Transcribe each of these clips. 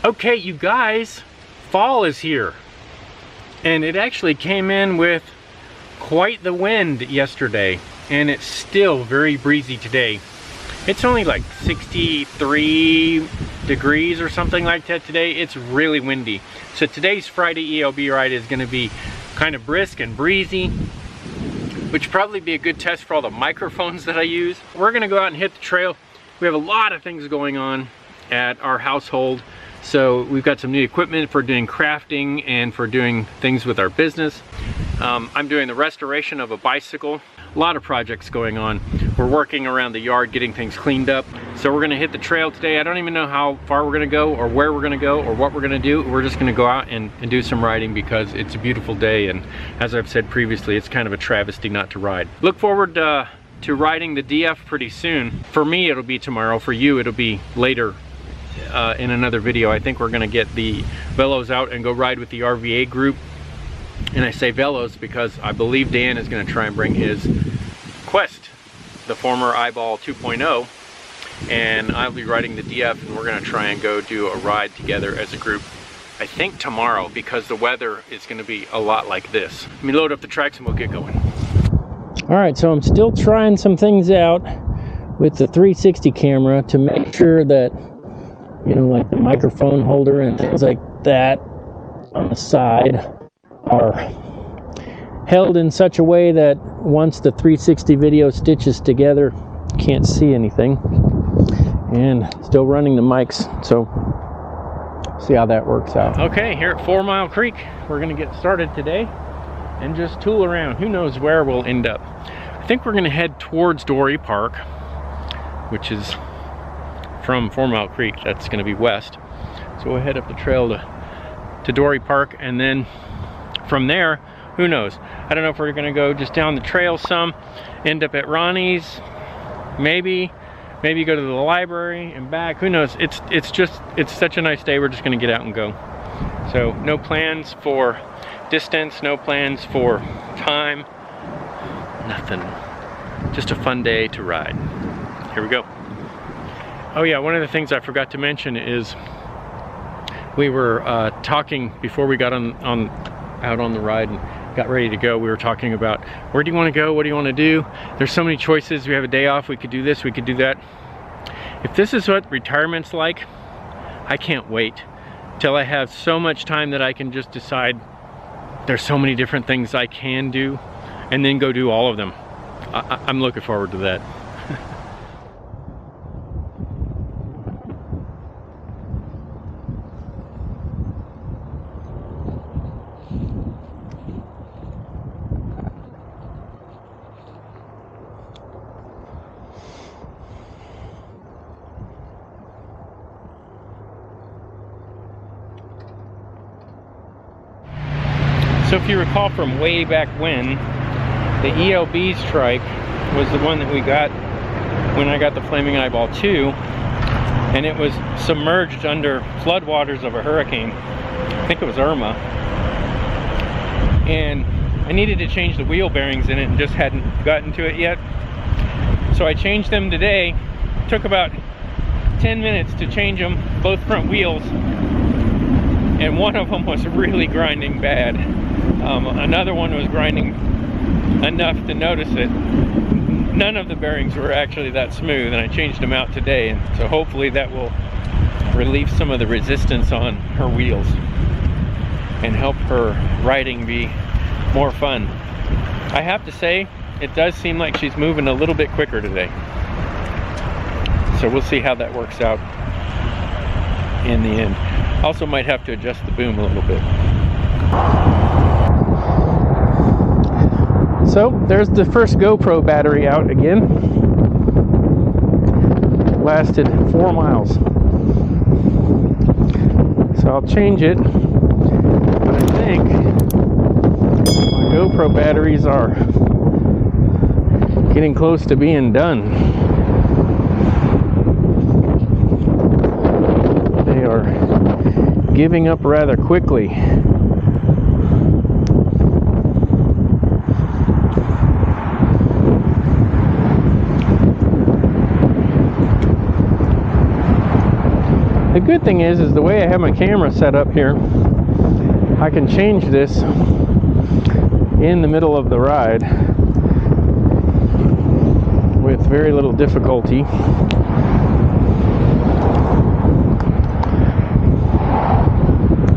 Okay, you guys, fall is here. And it actually came in with quite the wind yesterday, and it's still very breezy today. It's only like 63 degrees or something like that today. It's really windy. So today's Friday ELB ride is going to be kind of brisk and breezy, which would probably be a good test for all the microphones that I use. We're going to go out and hit the trail. We have a lot of things going on at our household. So we've got some new equipment for doing crafting and for doing things with our business. I'm doing the restoration of a bicycle. A lot of projects going on. We're working around the yard getting things cleaned up. So we're gonna hit the trail today. I don't even know how far we're gonna go or where we're gonna go or what we're gonna do. We're just gonna go out and do some riding because it's a beautiful day, and as I've said previously, it's kind of a travesty not to ride. Look forward to riding the DF pretty soon. For me, it'll be tomorrow. For you, it'll be later. In another video. I think we're gonna get the Velos out and go ride with the RVA group. And I say Velos because I believe Dan is gonna try and bring his Quest, the former Eyeball 2.0, and I'll be riding the DF, and we're gonna try and go do a ride together as a group. I think tomorrow, because the weather is gonna be a lot like this. Let me load up the tracks and we'll get going. All right, so I'm still trying some things out with the 360 camera to make sure that, you know, like the microphone holder and things like that on the side are held in such a way that once the 360 video stitches together, you can't see anything. And still running the mics, so see how that works out. Okay, here at 4 Mile Creek, we're gonna get started today and just tool around. Who knows where we'll end up. I think we're gonna head towards Dory Park, which is from 4 Mile Creek. That's going to be west. So we'll head up the trail to Dory Park, and then from there, who knows? I don't know if we're going to go just down the trail some, end up at Ronnie's, maybe go to the library and back. Who knows? It's such a nice day. We're just going to get out and go. So no plans for distance, no plans for time, nothing. Just a fun day to ride. Here we go. Oh yeah, one of the things I forgot to mention is we were talking before we got out on the ride and got ready to go. We were talking about, where do you want to go? What do you want to do? There's so many choices. We have a day off. We could do this. We could do that. If this is what retirement's like, I can't wait till I have so much time that I can just decide there's so many different things I can do and then go do all of them. I'm looking forward to that. So if you recall from way back when, the ELB's Trike was the one that we got when I got the Flaming Eyeball 2, and it was submerged under floodwaters of a hurricane. I think it was Irma. And I needed to change the wheel bearings in it and just hadn't gotten to it yet. So I changed them today. Took about 10 minutes to change them, both front wheels. And one of them was really grinding bad. Another one was grinding enough to notice it. None of the bearings were actually that smooth, and I changed them out today, and so hopefully that will relieve some of the resistance on her wheels and help her riding be more fun. I have to say, it does seem like she's moving a little bit quicker today. So we'll see how that works out in the end. Also might have to adjust the boom a little bit. So there's the first GoPro battery out again. Lasted 4 miles. So I'll change it, but I think my GoPro batteries are getting close to being done. They are giving up rather quickly. the good thing is the way I have my camera set up here, I can change this in the middle of the ride with very little difficulty.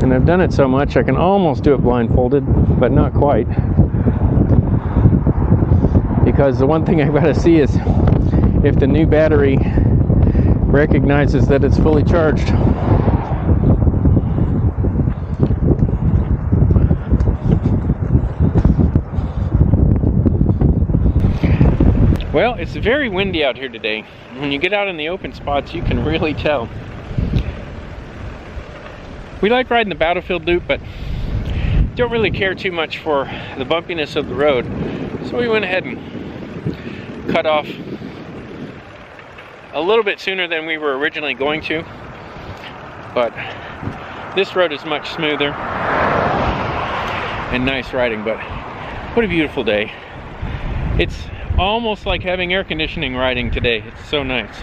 And I've done it so much I can almost do it blindfolded, but not quite. Because the one thing I've got to see is if the new battery recognizes that it's fully charged. Well, it's very windy out here today. When you get out in the open spots, you can really tell. We like riding the battlefield loop, but don't really care too much for the bumpiness of the road. So we went ahead and cut off a little bit sooner than we were originally going to. But this road is much smoother and nice riding, but what a beautiful day. It's almost like having air conditioning riding today. It's so nice.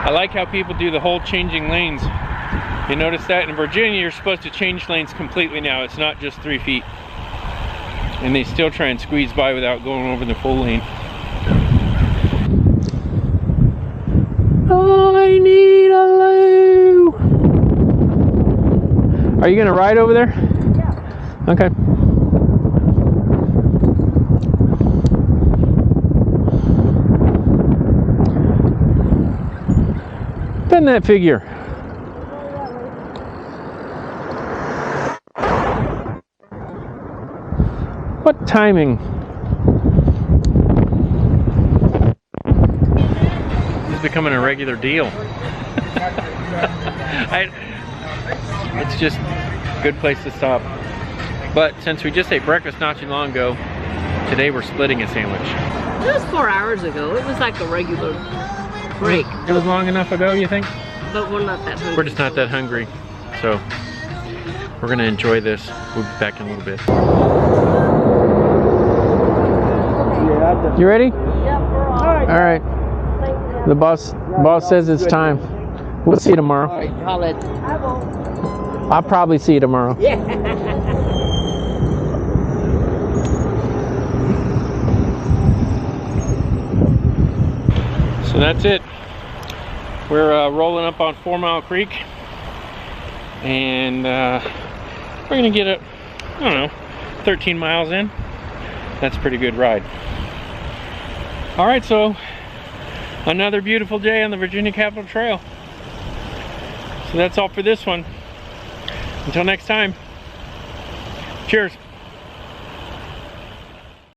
I like how people do the whole changing lanes. You notice that in Virginia you're supposed to change lanes completely now. It's not just 3 feet. And they still try and squeeze by without going over the full lane. I need a loo. Are you gonna ride over there? Yeah. Okay. Bend that figure. What timing? This is becoming a regular deal. It's just a good place to stop. But since we just ate breakfast not too long ago, today we're splitting a sandwich. It was 4 hours ago. It was like a regular break. It was long enough ago, you think? But we're not that hungry. We're just not that hungry. So we're gonna enjoy this. We'll be back in a little bit. You ready? Yep, we're on. All right. The boss says it's time. We'll see you tomorrow. All right, I'll let. I won't. I'll probably see you tomorrow. Yeah. So that's it. We're rolling up on 4 Mile Creek, and we're gonna get it, I don't know, 13 miles in. That's a pretty good ride. All right, so another beautiful day on the Virginia Capitol Trail. So that's all for this one. Until next time, cheers.